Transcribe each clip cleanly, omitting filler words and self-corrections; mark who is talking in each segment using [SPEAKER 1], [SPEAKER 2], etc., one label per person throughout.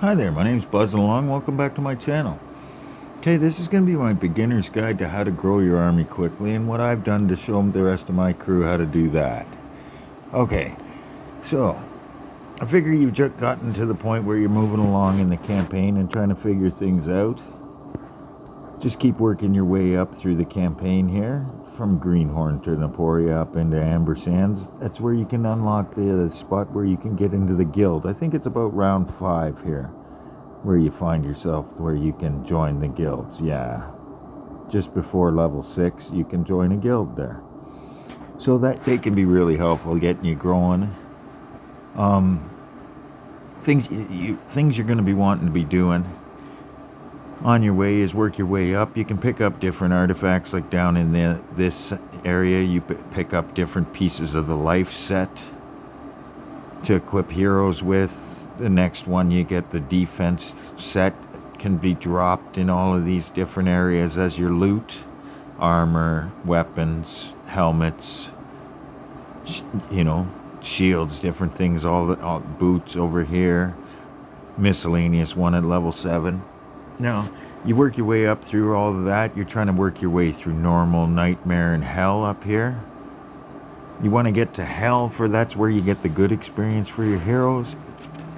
[SPEAKER 1] Hi there, my name's Buzzinalong. Welcome back to my channel. Okay, this is going to be my beginner's guide to how to grow your army quickly and what I've done to show the rest of my crew how to do that. Okay, so I figure you've just gotten to the point where you're moving along in the campaign and trying to figure things out. Just keep working your way up through the campaign here, from Greenhorn to Naporia up into Amber Sands. That's where you can unlock the spot where you can get into the guild. I think it's about round 5 here, where you find yourself, where you can join the guilds. Yeah, just before level 6 you can join a guild there, so that they can be really helpful getting you growing. Things you're going to be wanting to be doing on your way is work your way up. You can pick up different artifacts, like down in this area you pick up different pieces of the life set to equip heroes with. The next one, you get the defense set, can be dropped in all of these different areas as your loot. Armor, weapons, helmets, shields, different things, all boots over here. Miscellaneous one at level 7. Now, you work your way up through all of that. You're trying to work your way through normal, nightmare, and hell up here. You want to get to hell, for that's where you get the good experience for your heroes.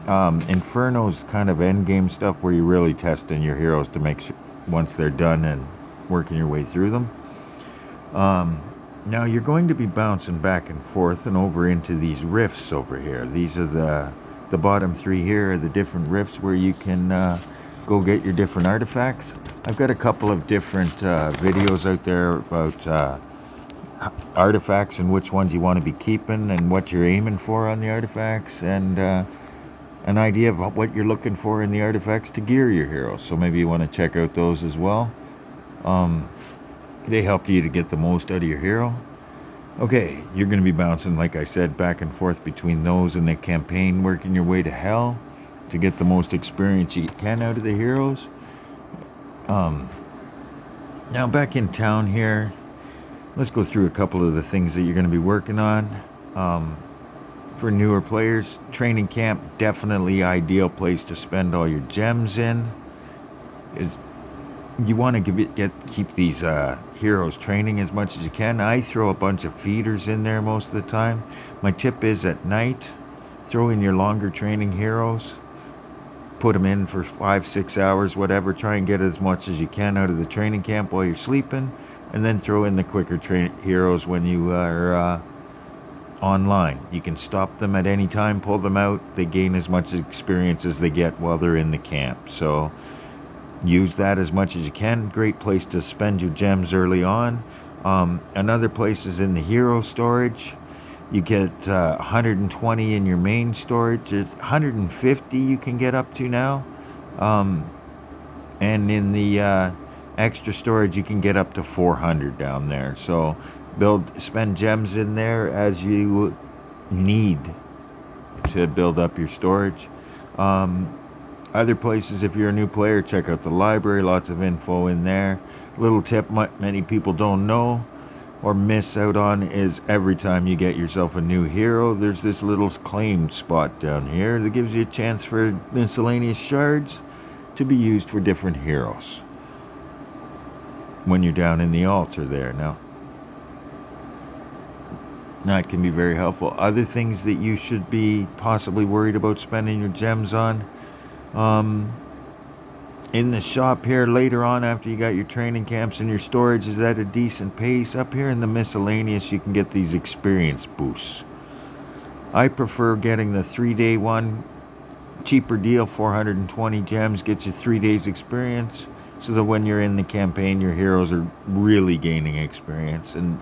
[SPEAKER 1] Inferno's kind of endgame stuff where you're really testing your heroes to make sure once they're done and working your way through them. Now you're going to be bouncing back and forth and over into these rifts over here. These are the bottom 3 here are the different rifts where you can go get your different artifacts. I've got a couple of different videos out there about artifacts and which ones you want to be keeping and what you're aiming for on the artifacts, and an idea of what you're looking for in the artifacts to gear your heroes. So maybe you want to check out those as well. They help you to get the most out of your hero. Okay, you're going to be bouncing, like I said, back and forth between those and the campaign, working your way to hell to get the most experience you can out of the heroes. Now back in town here, let's go through a couple of the things that you're going to be working on. For newer players, training camp, definitely ideal place to spend all your gems in. You want to keep these heroes training as much as you can. I throw a bunch of feeders in there most of the time. My tip is at night, throw in your longer training heroes. Put them in for 5-6 hours, whatever. Try and get as much as you can out of the training camp while you're sleeping. And then throw in the quicker heroes when you are online. You can stop them at any time, pull them out. They gain as much experience as they get while they're in the camp. So use that as much as you can. Great place to spend your gems early on. Another place is in the hero storage. You get 120 in your main storage. 150 you can get up to now. And in the extra storage you can get up to 400 down there. So spend gems in there as you need to build up your storage. Other places, if you're a new player, check out the library. Lots of info in there. Little tip many people don't know or miss out on is every time you get yourself a new hero, there's this little claimed spot down here that gives you a chance for miscellaneous shards to be used for different heroes when you're down in the altar there. Now it can be very helpful. Other things that you should be possibly worried about spending your gems on, in the shop here later on, after you got your training camps and your storage is at a decent pace, up here in the miscellaneous you can get these experience boosts. I prefer getting the 3-day one, cheaper deal. 420 gems gets you 3 days experience, so that when you're in the campaign your heroes are really gaining experience and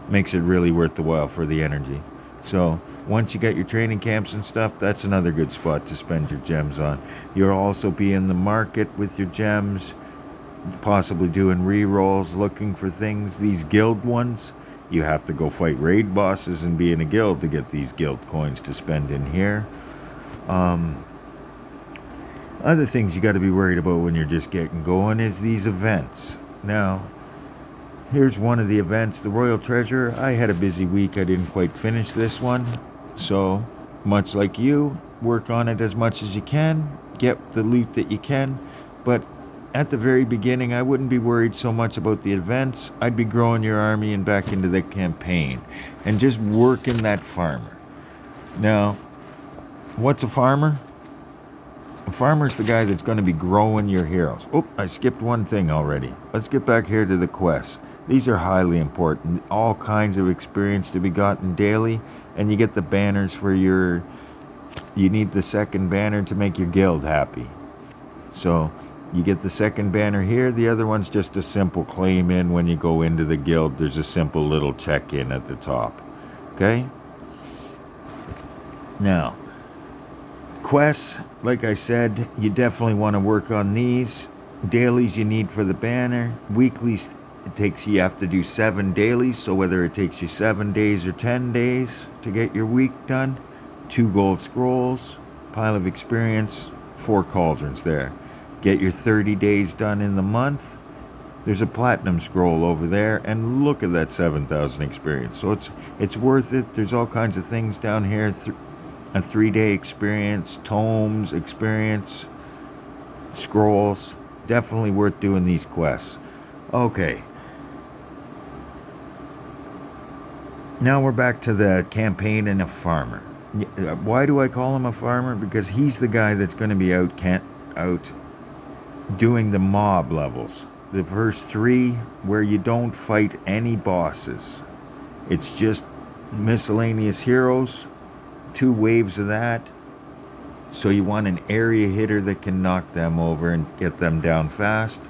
[SPEAKER 1] makes it really worth the while for the energy. So once you get your training camps and stuff, that's another good spot to spend your gems on. You'll also be in the market with your gems, possibly doing re-rolls, looking for things. These guild ones, you have to go fight raid bosses and be in a guild to get these guild coins to spend in here. Other things you got to be worried about when you're just getting going is these events. Now, here's one of the events, the Royal Treasure. I had a busy week. I didn't quite finish this one. So, much like you, work on it as much as you can. get the loot that you can. But at the very beginning, I wouldn't be worried so much about the events. I'd be growing your army and back into the campaign and just working that farmer. Now, what's a farmer? A farmer's the guy that's going to be growing your heroes. Oh, I skipped one thing already. Let's get back here to the quests. These are highly important. All kinds of experience to be gotten daily, and you get the banners for your... You need the second banner to make your guild happy. So, you get the second banner here. The other one's just a simple claim in when you go into the guild. There's a simple little check-in at the top. Okay? Now, quests, like I said, you definitely want to work on these. Dailies you need for the banner. Weeklies, you have to do 7 dailies, so whether it takes you 7 days or 10 days to get your week done. 2 gold scrolls, pile of experience, 4 cauldrons there. Get your 30 days done in the month. There's a platinum scroll over there, and look at that 7,000 experience. So it's worth it. There's all kinds of things down here. A 3-day experience, tomes, experience, scrolls. Definitely worth doing these quests. Okay. Now we're back to the campaign and a farmer. Why do I call him a farmer? Because he's the guy that's going to be out doing the mob levels. The first 3 where you don't fight any bosses. It's just miscellaneous heroes. 2 waves of that. So you want an area hitter that can knock them over and get them down fast.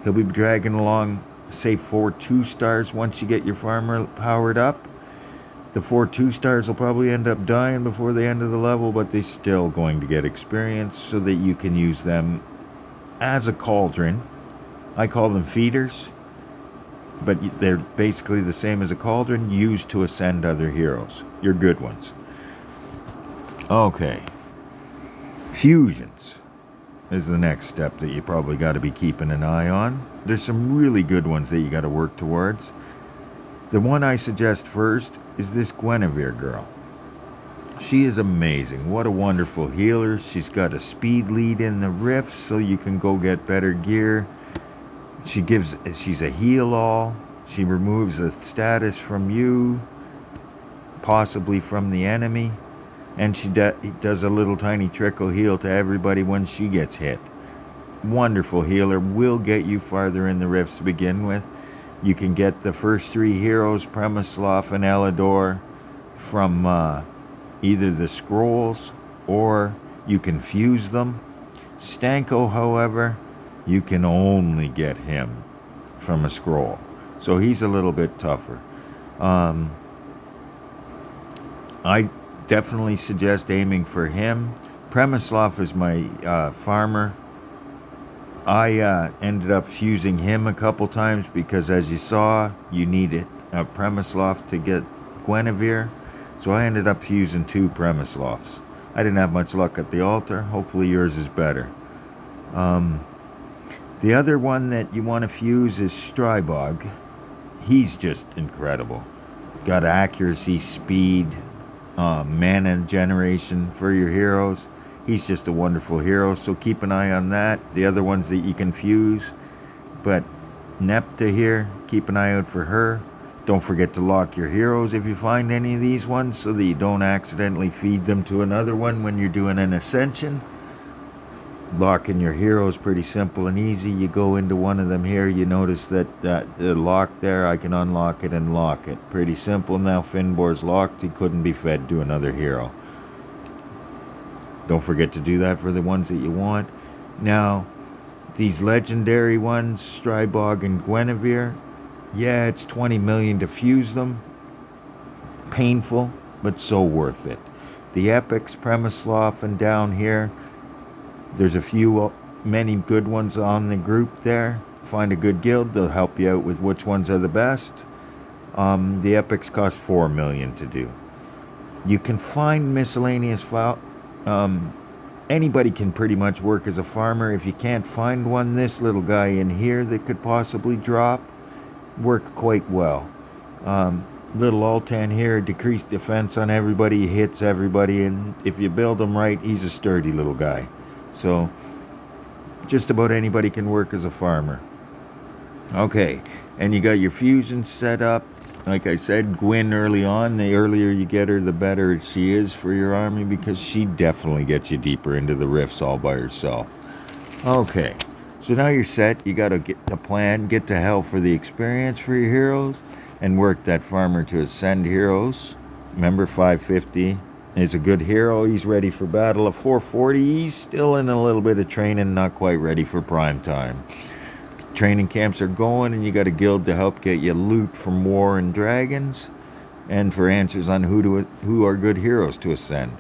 [SPEAKER 1] He'll be dragging along, say, 4 2-stars once you get your farmer powered up. The 4 2-stars will probably end up dying before the end of the level, but they're still going to get experience so that you can use them as a cauldron. I call them feeders, but they're basically the same as a cauldron, used to ascend other heroes. Your good ones. Okay. Fusions is the next step that you probably got to be keeping an eye on. There's some really good ones that you got to work towards. The one I suggest first is this Guinevere girl. She is amazing. What a wonderful healer. She's got a speed lead in the rifts so you can go get better gear. She's a heal-all. She removes a status from you, possibly from the enemy. And she does a little tiny trickle heal to everybody when she gets hit. Wonderful healer. Will get you farther in the rifts to begin with. You can get the first 3 heroes, Premislav and Elidor, from either the scrolls or you can fuse them. Stanko, however, you can only get him from a scroll. So he's a little bit tougher. I definitely suggest aiming for him. Premislav is my farmer. I ended up fusing him a couple times because, as you saw, you needed a Premislav to get Guinevere. So I ended up fusing 2 Premislavs. I didn't have much luck at the altar. Hopefully yours is better. The other one that you want to fuse is Strybog. He's just incredible. Got accuracy, speed, mana generation for your heroes. He's just a wonderful hero, so keep an eye on that. The other ones that you can fuse. But Nepta here, keep an eye out for her. Don't forget to lock your heroes if you find any of these ones so that you don't accidentally feed them to another one when you're doing an ascension. Locking your hero is pretty simple and easy. You go into one of them here, you notice that the lock there, I can unlock it and lock it. Pretty simple. Now Finbor's locked, he couldn't be fed to another hero. Don't forget to do that for the ones that you want. Now, these legendary ones, Strybog and Guinevere, yeah, it's 20 million to fuse them. Painful, but so worth it. The epics, Premislav, and down here, there's many good ones on the group there. Find a good guild, they'll help you out with which ones are the best. The epics cost 4 million to do. You can find miscellaneous anybody can pretty much work as a farmer. If you can't find one, this little guy in here that could possibly drop work quite well. Little Altan here, decreased defense on everybody, hits everybody, and if you build him right, he's a sturdy little guy. So just about anybody can work as a farmer. Okay, and you got your fusions set up. Like I said, Gwyn early on, the earlier you get her, the better she is for your army, because she definitely gets you deeper into the rifts all by herself. Okay, so now you're set. You got to get the plan, get to hell for the experience for your heroes, and work that farmer to ascend heroes. Remember, 550 is a good hero. He's ready for battle. At 440, he's still in a little bit of training, not quite ready for prime time. Training camps are going, and you got a guild to help get you loot from war and dragons, and for answers on who are good heroes to ascend.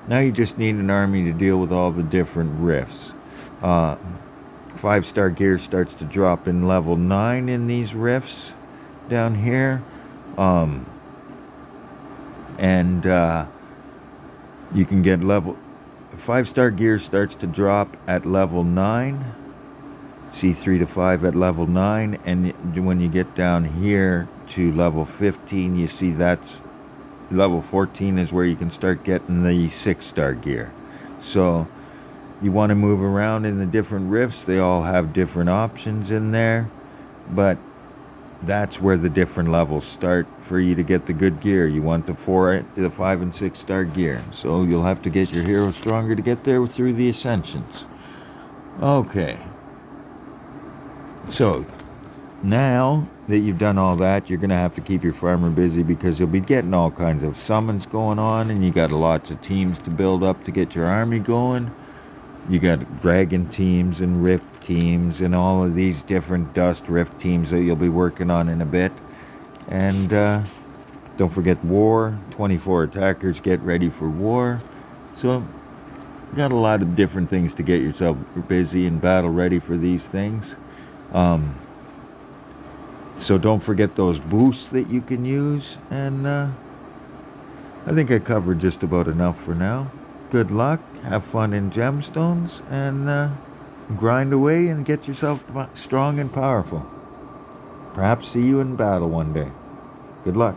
[SPEAKER 1] Now you just need an army to deal with all the different rifts. 5-star gear starts to drop in level 9 in these rifts down here. You can get 5-star gear starts to drop at level 9. See 3 to 5 at level 9, and when you get down here to level 15, you see that's level 14 is where you can start getting the 6-star gear. So you want to move around in the different rifts. They all have different options in there, but that's where the different levels start for you to get the good gear. You want the 5 and 6-star gear, so you'll have to get your hero stronger to get there through the ascensions. Okay. So now that you've done all that, you're going to have to keep your farmer busy, because you'll be getting all kinds of summons going on, and you got lots of teams to build up to get your army going. You got dragon teams and rift teams and all of these different dust rift teams that you'll be working on in a bit. And don't forget war. 24 attackers, get ready for war. So you got a lot of different things to get yourself busy and battle ready for these things. So don't forget those boosts that you can use, and I think I covered just about enough for now. Good luck, have fun in gemstones, and grind away and get yourself strong and powerful. Perhaps see you in battle one day. Good luck.